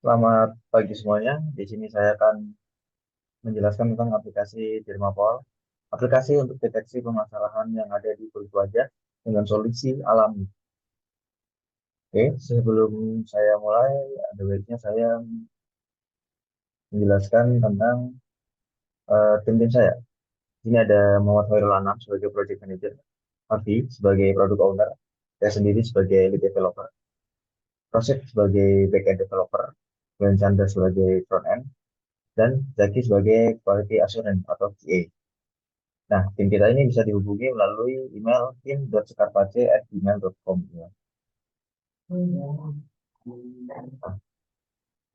Selamat pagi semuanya. Di sini saya akan menjelaskan tentang aplikasi Dermapol. Aplikasi untuk deteksi permasalahan yang ada di kulit wajah dengan solusi alami. Oke, sebelum saya mulai, ada baiknya saya menjelaskan tentang tim-tim saya. Di sini ada Muhammad Hoirul Anam sebagai Project Manager, Harvey sebagai Product Owner, saya sendiri sebagai Lead Developer, Rosek sebagai Backend Developer, dan Chandra sebagai Front End, dan Zaki sebagai Quality Assurance atau QA. Nah, tim kita ini bisa dihubungi melalui email tim.sekarpace@gmail.com. Ya.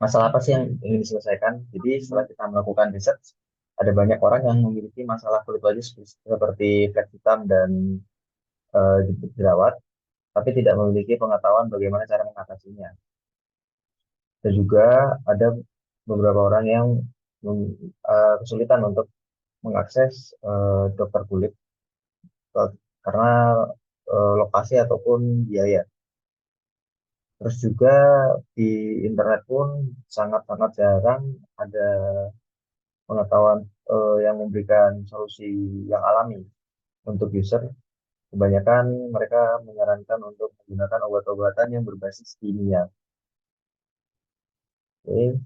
Masalah apa sih yang ingin diselesaikan? Jadi setelah kita melakukan riset, ada banyak orang yang memiliki masalah kulit wajah seperti flek hitam dan jerawat, tapi tidak memiliki pengetahuan bagaimana cara mengatasinya. Dan juga ada beberapa orang yang kesulitan untuk mengakses dokter kulit karena lokasi ataupun biaya. Terus juga di internet pun sangat-sangat jarang ada pengetahuan yang memberikan solusi yang alami untuk user. Kebanyakan mereka menyarankan untuk menggunakan obat-obatan yang berbasis kimia. Oke,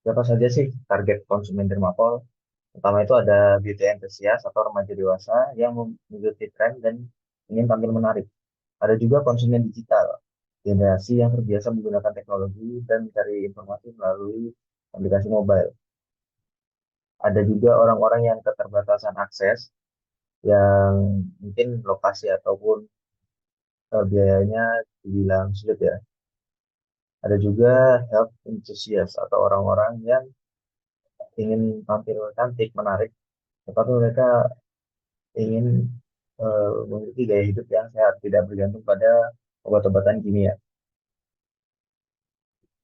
siapa saja sih target konsumen Dermapol? Pertama itu ada beauty enthusiast atau remaja dewasa yang mengikuti tren dan ingin tampil menarik. Ada juga konsumen digital, generasi yang terbiasa menggunakan teknologi dan mencari informasi melalui aplikasi mobile. Ada juga orang-orang yang keterbatasan akses, yang mungkin lokasi ataupun biayanya dibilang sulit ya. Ada juga health enthusiast atau orang-orang yang ingin tampil cantik, menarik, tetapi mereka ingin memiliki gaya hidup yang sehat, tidak bergantung pada obat-obatan kimia.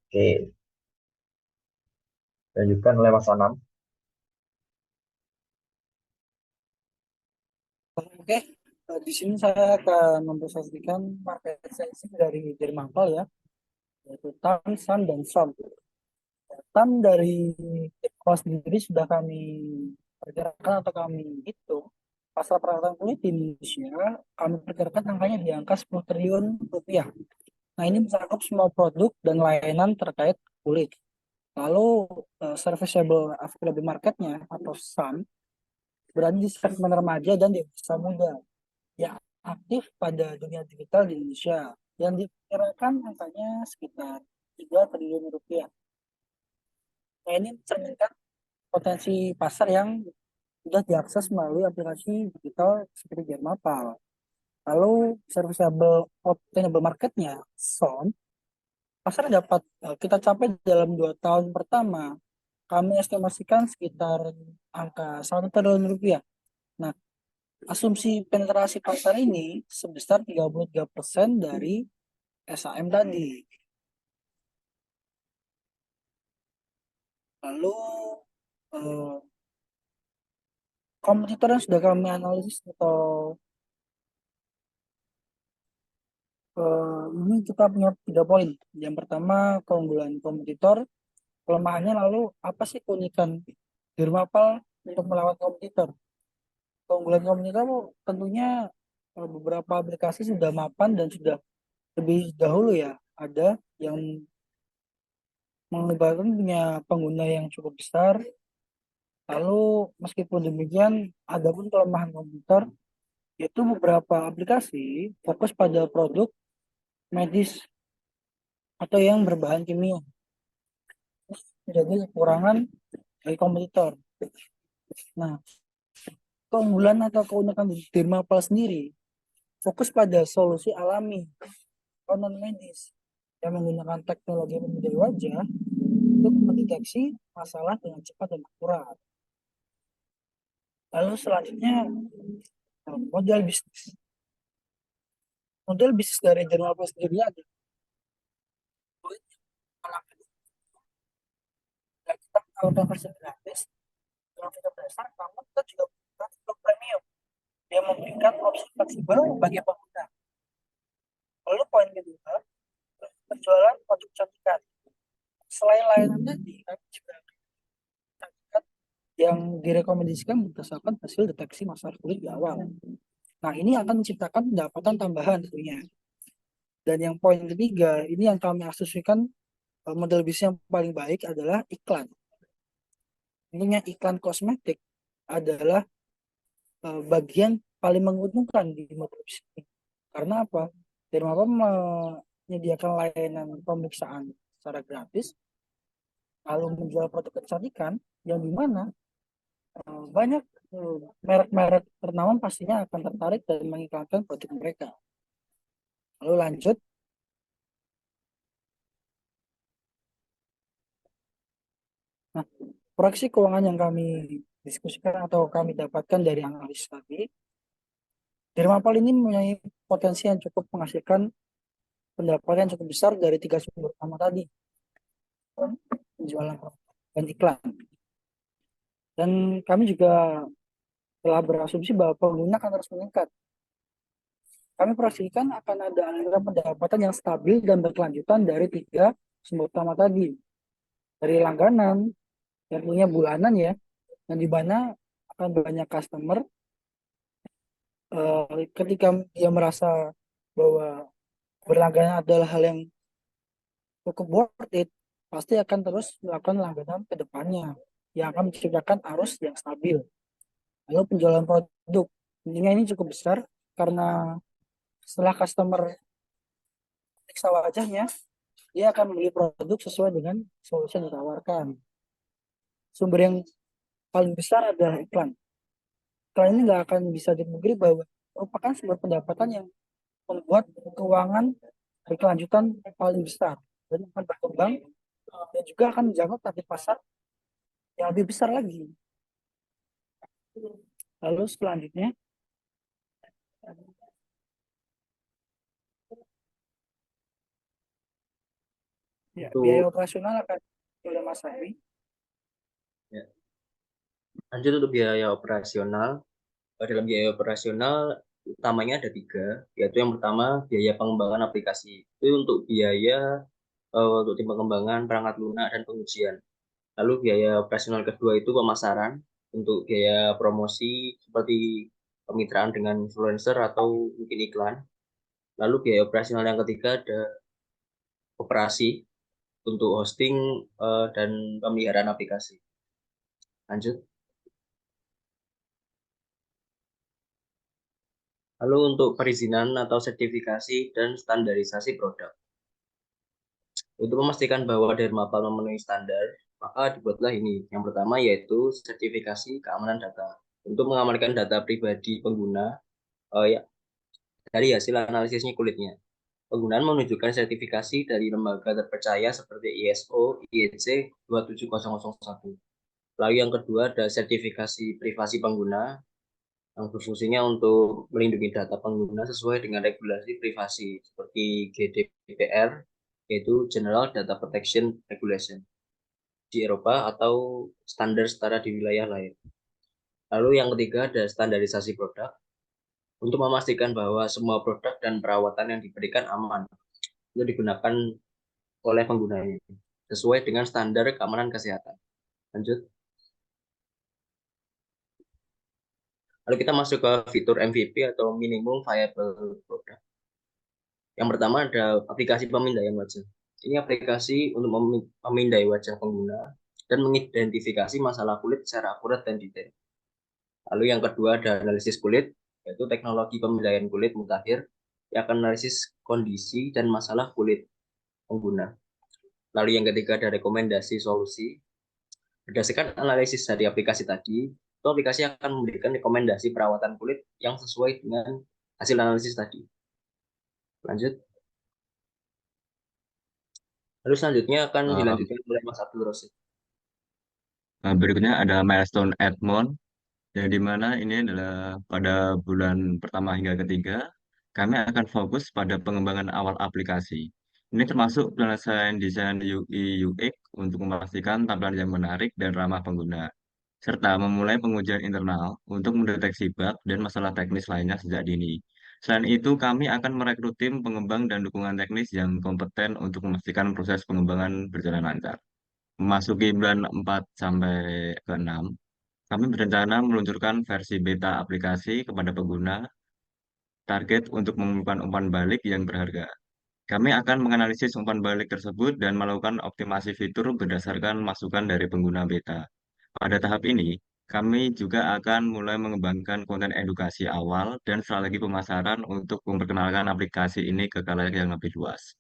Oke, lanjutkan oleh Mas Anam. Oke, di sini saya akan mempresentasikan market sizing dari Dermapal ya, yaitu TAM, SAM, dan SOM. TAM dari Dermapal sendiri sudah kami perkirakan atau kami hitung. Pasar perawatan kulit di Indonesia, kami perkirakan angkanya di angka 10 triliun rupiah. Nah, ini mencakup semua produk dan layanan terkait kulit. Lalu, serviceable available marketnya atau SAM berada di segmen remaja dan dewasa muda yang aktif pada dunia digital di Indonesia yang diperkirakan angkanya sekitar 3 triliun rupiah. Nah, ini mencerminkan potensi pasar yang sudah diakses melalui aplikasi digital seperti Dermapal. Lalu serviceable obtainable marketnya, SOM, pasar dapat kita capai dalam 2 tahun pertama. Kami estimasikan sekitar angka 1 triliun rupiah. Nah, asumsi penetrasi pasar ini sebesar 33% dari SAM tadi. Lalu eh, kompetitor yang sudah kami analisis atau ini kita punya 3 poin. Yang pertama keunggulan kompetitor, kelemahannya, lalu apa sih keunikan Dermapal untuk melawan kompetitor? Keunggulan kompetitor tentunya beberapa aplikasi sudah mapan dan sudah lebih dahulu ya ada yang mengibarkan punya pengguna yang cukup besar. Lalu meskipun demikian, ada pun kelemahan komputer, yaitu beberapa aplikasi fokus pada produk medis atau yang berbahan kimia. Jadi kekurangan dari kompetitor. Nah, keunggulan atau keunikan di Dermapal sendiri fokus pada solusi alami atau non medis yang menggunakan teknologi pembedahan wajah untuk mendeteksi masalah dengan cepat dan akurat. Lalu selanjutnya model bisnis. Model bisnis dari Dermapal sendiri ada kita menawarkan versi gratis dengan fitur dasar, namun kita juga membuat fitur premium yang memberikan opsi fleksibel bagi pengguna. Lalu poin kedua, penjualan produk kecantikan. selain layanan tadi, kami juga akan yang direkomendasikan berdasarkan hasil deteksi masalah kulit di awal. Nah, ini akan menciptakan pendapatan tambahan tentunya. Dan yang poin ketiga, ini yang kami asosiasikan model bisnis yang paling baik adalah iklan. Tentunya iklan kosmetik adalah bagian paling menguntungkan di model bisnis ini. Karena apa? Dermawan menyediakan layanan pemeriksaan secara gratis, lalu menjual produk kecantikan yang dimana banyak merek-merek ternama pastinya akan tertarik dan mengiklankan produk mereka. Lalu lanjut, nah, proyeksi keuangan yang kami diskusikan atau kami dapatkan dari analis tadi, Dermapal ini mempunyai potensi yang cukup menghasilkan pendapatan yang cukup besar dari tiga sumber utama tadi, penjualan dan iklan. Dan kami juga telah berasumsi bahwa pengguna akan terus meningkat. Kami proyeksikan akan ada aliran pendapatan yang stabil dan berkelanjutan dari tiga sumber utama tadi. Dari langganan, yang punya bulanan ya, yang di mana akan banyak customer ketika dia merasa bahwa berlangganan adalah hal yang cukup worth it, pasti akan terus melakukan langganan ke depannya yang akan menciptakan arus yang stabil. Lalu penjualan produk, intinya ini cukup besar karena setelah customer periksa wajahnya, dia akan membeli produk sesuai dengan solusi yang ditawarkan. Sumber yang paling besar adalah iklan. Iklan ini nggak akan bisa dipungkiri bahwa merupakan sumber pendapatan yang membuat keuangan berkelanjutan paling besar dan akan berkembang dan juga akan menjangkau target pasar yang lebih besar lagi. Lalu selanjutnya, ya, biaya Untuk operasional akan oleh Mas Ari. ya, lanjut untuk biaya operasional. Dalam biaya operasional utamanya ada tiga, yaitu yang pertama biaya pengembangan aplikasi. Itu untuk biaya untuk tim pengembangan, perangkat lunak, dan pengujian. Lalu biaya operasional kedua itu pemasaran untuk biaya promosi seperti kemitraan dengan influencer atau mungkin iklan. Lalu biaya operasional yang ketiga ada operasi untuk hosting dan pemeliharaan aplikasi. Lanjut. Lalu untuk perizinan atau sertifikasi dan standarisasi produk. Untuk memastikan bahwa Dermapal memenuhi standar, maka dibuatlah ini. Yang pertama yaitu sertifikasi keamanan data. Untuk mengamankan data pribadi pengguna ya, dari hasil analisisnya kulitnya. Penggunaan menunjukkan sertifikasi dari lembaga terpercaya seperti ISO, IEC 27001. Lalu yang kedua ada sertifikasi privasi pengguna yang berfungsinya untuk melindungi data pengguna sesuai dengan regulasi privasi seperti GDPR, yaitu General Data Protection Regulation di Eropa atau standar setara di wilayah lain. Lalu yang ketiga ada standarisasi produk untuk memastikan bahwa semua produk dan perawatan yang diberikan aman untuk digunakan oleh penggunanya sesuai dengan standar keamanan kesehatan. Lanjut. Lalu kita masuk ke fitur MVP atau Minimum Viable Product. Yang pertama ada aplikasi pemindaian wajah. Ini aplikasi untuk memindai wajah pengguna dan mengidentifikasi masalah kulit secara akurat dan detail. Lalu yang kedua ada analisis kulit, yaitu teknologi pemindaian kulit mutakhir yang akan analisis kondisi dan masalah kulit pengguna. Lalu yang ketiga ada rekomendasi solusi. Berdasarkan analisis dari aplikasi tadi, itu aplikasi akan memberikan rekomendasi perawatan kulit yang sesuai dengan hasil analisis tadi. Lanjut. Lalu selanjutnya akan Uh, dilanjutkan oleh Mas Abdul Rosid. Berikutnya ada milestone Edmond, yang dimana ini adalah pada bulan pertama hingga ketiga, kami akan fokus pada pengembangan awal aplikasi. Ini termasuk penyelesaian desain UI UX untuk memastikan tampilan yang menarik dan ramah pengguna, serta memulai pengujian internal untuk mendeteksi bug dan masalah teknis lainnya sejak dini. Selain itu, kami akan merekrut tim pengembang dan dukungan teknis yang kompeten untuk memastikan proses pengembangan berjalan lancar. memasuki bulan 4 sampai ke 6, kami berencana meluncurkan versi beta aplikasi kepada pengguna, target untuk mengumpulkan umpan balik yang berharga. Kami akan menganalisis umpan balik tersebut dan melakukan optimasi fitur berdasarkan masukan dari pengguna beta. Pada tahap ini, kami juga akan mulai mengembangkan konten edukasi awal dan strategi pemasaran untuk memperkenalkan aplikasi ini ke khalayak yang lebih luas.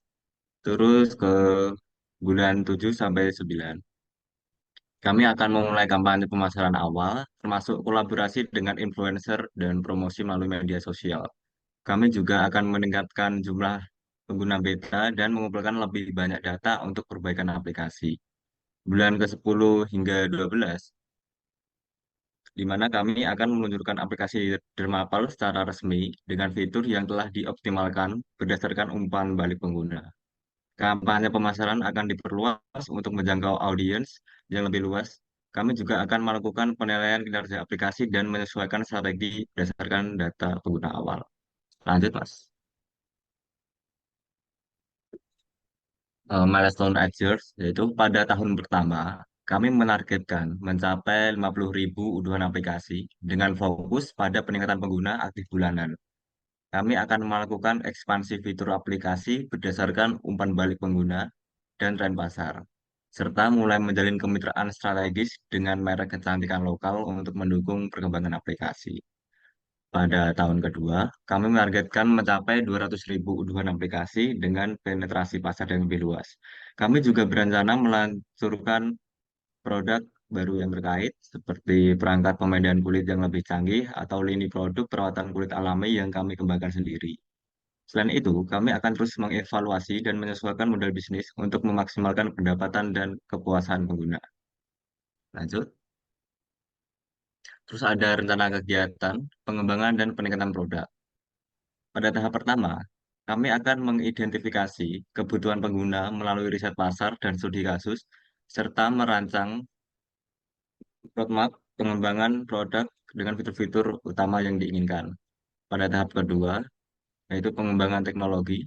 Terus ke bulan 7 sampai 9, kami akan memulai kampanye pemasaran awal, termasuk kolaborasi dengan influencer dan promosi melalui media sosial. Kami juga akan meningkatkan jumlah pengguna beta dan mengumpulkan lebih banyak data untuk perbaikan aplikasi. Bulan ke-10 hingga 12, di mana kami akan meluncurkan aplikasi Dermapal secara resmi dengan fitur yang telah dioptimalkan berdasarkan umpan balik pengguna. Kampanye pemasaran akan diperluas untuk menjangkau audiens yang lebih luas. Kami juga akan melakukan penilaian kinerja aplikasi dan menyesuaikan strategi berdasarkan data pengguna awal. Lanjut, Mas. Milestone Achievers, yaitu pada tahun pertama, kami menargetkan mencapai 50.000 unduhan aplikasi dengan fokus pada peningkatan pengguna aktif bulanan. Kami akan melakukan ekspansi fitur aplikasi berdasarkan umpan balik pengguna dan tren pasar, serta mulai menjalin kemitraan strategis dengan merek kecantikan lokal untuk mendukung perkembangan aplikasi. Pada tahun kedua, kami menargetkan mencapai 200.000 unduhan aplikasi dengan penetrasi pasar yang lebih luas. Kami juga berencana meluncurkan produk baru yang terkait, seperti perangkat pemedian kulit yang lebih canggih atau lini produk perawatan kulit alami yang kami kembangkan sendiri. Selain itu, kami akan terus mengevaluasi dan menyesuaikan model bisnis untuk memaksimalkan pendapatan dan kepuasan pengguna. Lanjut. Terus ada rencana kegiatan, pengembangan, dan peningkatan produk. Pada tahap pertama, kami akan mengidentifikasi kebutuhan pengguna melalui riset pasar dan studi kasus, serta merancang roadmap pengembangan produk dengan fitur-fitur utama yang diinginkan. Pada tahap kedua, yaitu pengembangan teknologi,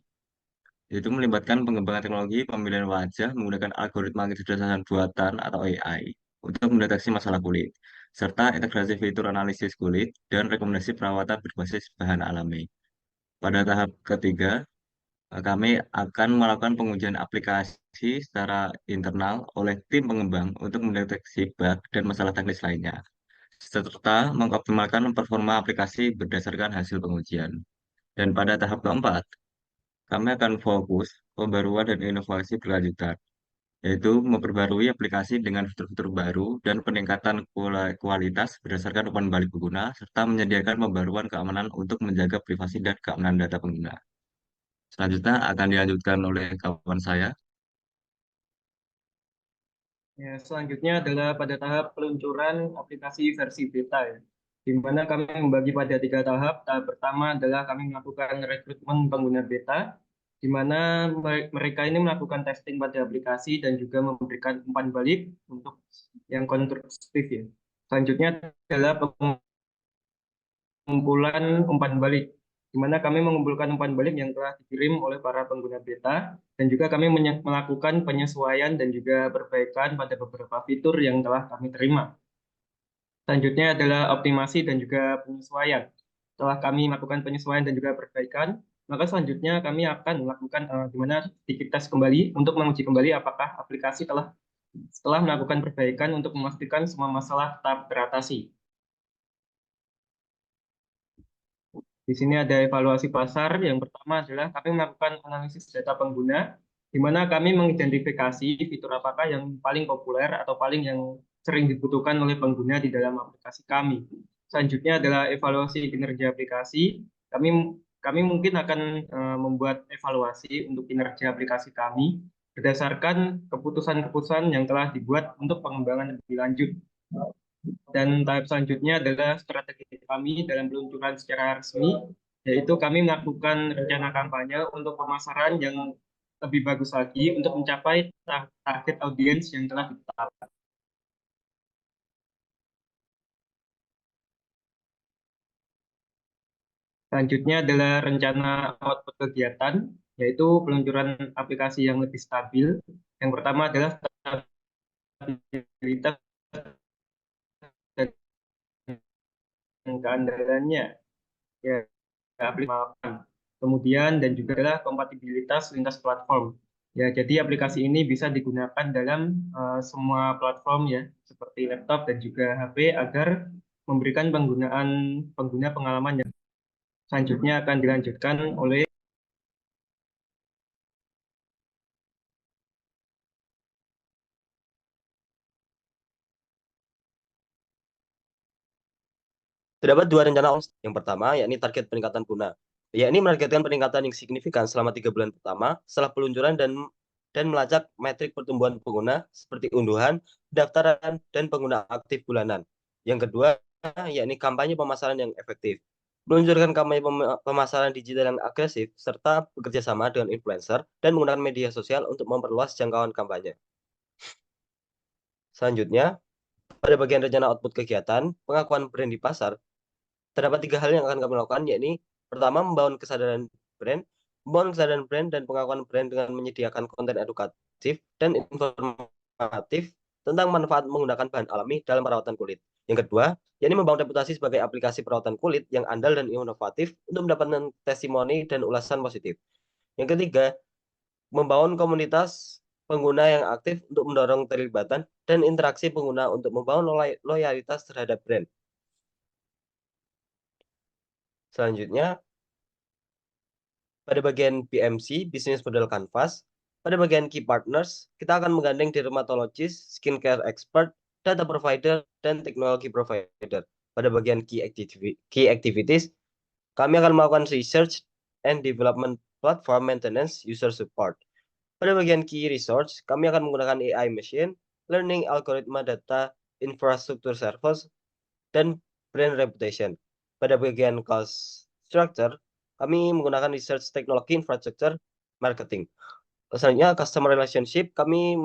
yaitu melibatkan pengembangan teknologi pemilihan wajah menggunakan algoritma kecerdasan buatan atau AI untuk mendeteksi masalah kulit, serta integrasi fitur analisis kulit dan rekomendasi perawatan berbasis bahan alami. Pada tahap ketiga, kami akan melakukan pengujian aplikasi secara internal oleh tim pengembang untuk mendeteksi bug dan masalah teknis lainnya, serta mengoptimalkan performa aplikasi berdasarkan hasil pengujian. Dan pada tahap keempat, kami akan fokus pembaruan dan inovasi berkelanjutan, yaitu memperbarui aplikasi dengan fitur-fitur baru dan peningkatan kualitas berdasarkan umpan balik pengguna, serta menyediakan pembaruan keamanan untuk menjaga privasi dan keamanan data pengguna. Selanjutnya akan dilanjutkan oleh kawan saya. Ya, selanjutnya adalah pada tahap peluncuran aplikasi versi beta ya, di mana kami membagi pada 3 tahap. Tahap pertama adalah kami melakukan rekrutmen pengguna beta, di mana mereka ini melakukan testing pada aplikasi dan juga memberikan umpan balik untuk yang konstruktif ya. Selanjutnya adalah pengumpulan umpan balik, di mana kami mengumpulkan umpan balik yang telah dikirim oleh para pengguna beta, dan juga kami melakukan penyesuaian dan juga perbaikan pada beberapa fitur yang telah kami terima. Selanjutnya adalah optimasi dan juga penyesuaian. Setelah kami melakukan penyesuaian dan juga perbaikan, maka selanjutnya kami akan melakukan di mana sedikit tes kembali untuk menguji kembali apakah aplikasi telah setelah melakukan perbaikan untuk memastikan semua masalah tetap teratasi. Di sini ada evaluasi pasar. Yang pertama adalah kami melakukan analisis data pengguna, di mana kami mengidentifikasi fitur apakah yang paling populer atau paling yang sering dibutuhkan oleh pengguna di dalam aplikasi kami. Selanjutnya adalah evaluasi kinerja aplikasi. Kami kami mungkin akan membuat evaluasi untuk kinerja aplikasi kami berdasarkan keputusan-keputusan yang telah dibuat untuk pengembangan lebih lanjut. Dan tahap selanjutnya adalah strategi kami dalam peluncuran secara resmi, yaitu kami melakukan rencana kampanye untuk pemasaran yang lebih bagus lagi untuk mencapai target audiens yang telah ditetapkan. Selanjutnya adalah rencana output kegiatan, yaitu peluncuran aplikasi yang lebih stabil. Yang pertama adalah kompatibilitas dan keandalannya ya aplikasi. Kemudian dan juga adalah kompatibilitas lintas platform. Ya, jadi aplikasi ini bisa digunakan dalam semua platform ya, seperti laptop dan juga HP agar memberikan pengguna pengalaman yang selanjutnya akan dilanjutkan oleh. Terdapat dua rencana yang pertama, yakni target peningkatan guna. Yakni menargetkan peningkatan yang signifikan selama 3 bulan pertama setelah peluncuran dan melacak metrik pertumbuhan pengguna seperti unduhan, pendaftaran, dan pengguna aktif bulanan. Yang kedua, yakni kampanye pemasaran yang efektif. Meluncurkan kampanye pemasaran digital yang agresif serta bekerja sama dengan influencer dan menggunakan media sosial untuk memperluas jangkauan kampanye. Selanjutnya, pada bagian rencana output kegiatan, pengakuan brand di pasar, terdapat 3 hal yang akan kami lakukan, yakni pertama, membangun kesadaran brand dan pengakuan brand dengan menyediakan konten edukatif dan informatif tentang manfaat menggunakan bahan alami dalam perawatan kulit. Yang kedua, yakni membangun reputasi sebagai aplikasi perawatan kulit yang andal dan inovatif untuk mendapatkan testimoni dan ulasan positif. Yang ketiga, membangun komunitas pengguna yang aktif untuk mendorong keterlibatan dan interaksi pengguna untuk membangun loyalitas terhadap brand. Selanjutnya, pada bagian BMC, Business Model Canvas, pada bagian Key Partners, kita akan menggandeng dermatologist, skincare expert, data provider, dan teknologi provider. Pada bagian Key Activities, kami akan melakukan research and development platform maintenance user support. Pada bagian Key Resource, kami akan menggunakan AI machine, learning algoritma data, infrastructure service, dan brand reputation. Pada bagian cost structure, kami menggunakan research teknologi infrastructure marketing. Selanjutnya customer relationship, kami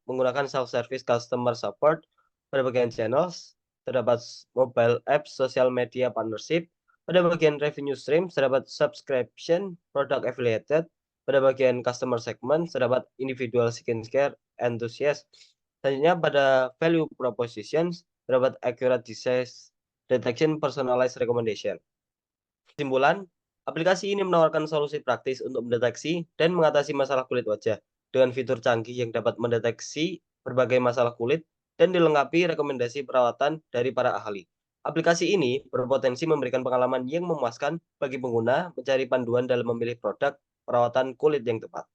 menggunakan self-service customer support. Pada bagian channels, terdapat mobile apps, social media partnership. Pada bagian revenue stream, terdapat subscription, product affiliated. Pada bagian customer segment, terdapat individual skincare enthusiast. Selanjutnya pada value propositions, terdapat accurate disease detection, personalized recommendation. Kesimpulan, aplikasi ini menawarkan solusi praktis untuk mendeteksi dan mengatasi masalah kulit wajah dengan fitur canggih yang dapat mendeteksi berbagai masalah kulit dan dilengkapi rekomendasi perawatan dari para ahli. Aplikasi ini berpotensi memberikan pengalaman yang memuaskan bagi pengguna mencari panduan dalam memilih produk perawatan kulit yang tepat.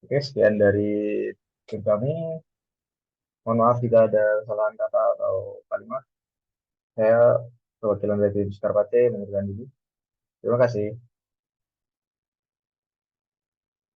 Oke, sekian dari tim kami. Mohon maaf jika ada kesalahan kata atau kalimat. Saya perwakilan dari Biskar Pace mengundurkan diri. Terima kasih.